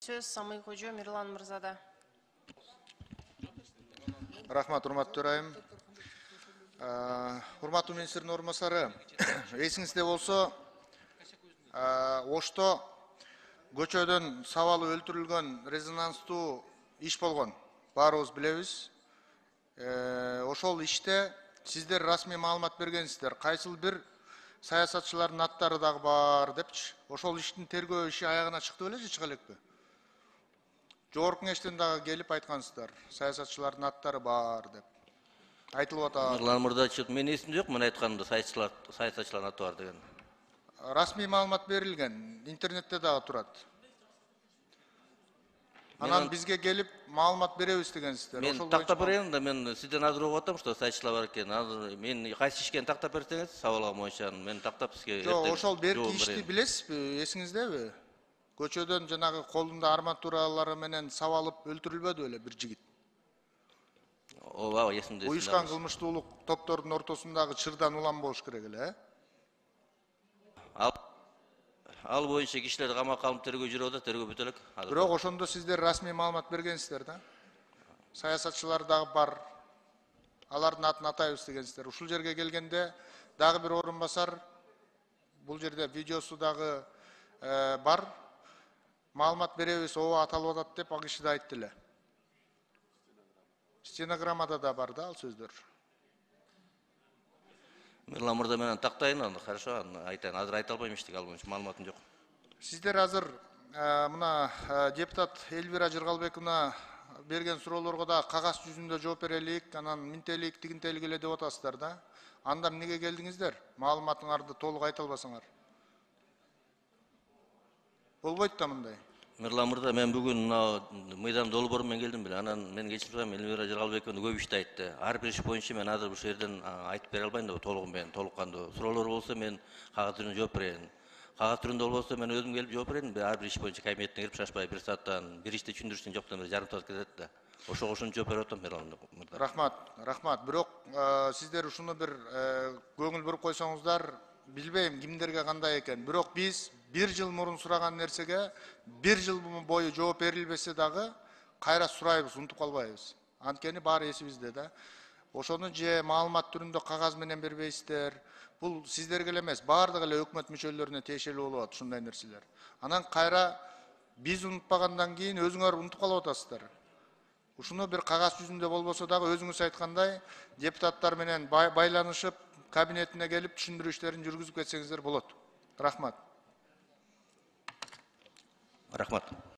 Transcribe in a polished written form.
Сөз Самый-Кожо Мирлан Мырзада. Рахмат, урматтуу төрайым. Урматтуу министрдин орун басары, эсиңизде болсо, Ошто көчөдөн сабалып өлтүрүлгөн резонанстуу иш болгон. Баарыбыз билебиз. Ошол иште сиздер расмий маалымат бергенсиздер. Кайсыл бир саясатчылардын аттары дагы бар депчи. Ошол иштин тергөө иши аягына чыкты беле же чыга элекпи? Жогорку кеңештен дагы келип айткансыздар. Саясатчылардын аттары бар деп. Айтылып атат. Мирлан Мырза, мен эсимде жок, мен айтканымда саясатчылардын аты бар деген. Расмий маалымат берилген, интернетте дагы турат. Анан бизге келип маалымат беребиз дегенсиздер. Мен тактап берейин да, мен сизден азыр угуп атам, что саясатчылар бар экен. Азыр мен кайсы ишкен тактап берсеңиз, сабалга боюнча мен тактап сизге Жок, ошол берки ишти билесизби, эсиңиздеби? Көчөдөн жанагы колунда арматуралары менен сабалып өлтүрүлбөдү беле бир жигит. Ооба, эсимде. Уюшкан кылмыштуулук топтордун ортосундагы чырдан улам болуш керек эле, Ал боюнча кишилер камакка алынып тергөө жүрүп атат, тергөө бүтө элек. Бирок ошондо сиздер расмий маалымат бергенсиздер да. Саясатчылар дагы бар. Алардын атын атайбыз дегенсиздер. Ушул жерге келгенде дагы бир орун басар, бул жерде видеосу дагы бар. Маалымат беребиз, ооба аталып атат деп ал киши да айтты эле. Стенограммада да бар да ал сөздөр. Мирлан Мырза, менен тактайын, аны хорошо, айтайын. Азыр айта албайм эчтеке, ал боюнча маалыматым жок. Сиздер азыр мына депутат Эльвира Жыргалбековна берген суроолорго да кагаз жүзүндө жооп берелик, анан минтелик, тигинтелик эле деп атасыздар да. Анда эмнеге келдиңиздер? Маалыматыңарды толук айта албасаңар. Болбойт да мындай. Мирлан Мырза, мен бүгүн мыйдан долбоор менен келдим беле. Анан мен кечирип сурайм, Эльвира Жыргалбековна көп ишти айтты. Ар бир иш боюнча мен азыр ушул жерден айтып бере албайм да, толугу менен, толуккандуу. Суроолор болсо мен кагаз түрүндө жооп берейин. Кагаз түрүндө болбосо мен өзүм келип жооп берейин. Ар бир иш боюнча кабинетине кирип шашпай бир сааттан бир ишти түшүндүрүштөн жоктон бир жарым саат кетет да. Ошого жооп берип атам, Мирлан Мырза. Рахмат. Бирок сиздер ушуну бир көңүл буруп койсоңуздар, билбейм кимдерге кандай экен. Бирок биз бир жыл мурун сураган нерсеге бир жыл бою жооп берилбесе дагы кайра сурайбыз, унутуп калбайбыз. Анткени баары эсибизде да. Ошону же маалымат түрүндө кагаз менен бербейсиздер. Бул сиздерге эле эмес, баардык эле өкмөт мүчөлөрүнө тиешелүү болуп атат ушундай нерселер. Анан кайра биз унутпагандан кийин өзүңөр унутуп калып атасыздар. Ушуну бир кагаз жүзүндө болбосо дагы өзүңүз айткандай депутаттар менен байланышып, кабинетине келип түшүндүрүү иштерин жүргүзүп кетсеңиздер болот. Рахмат.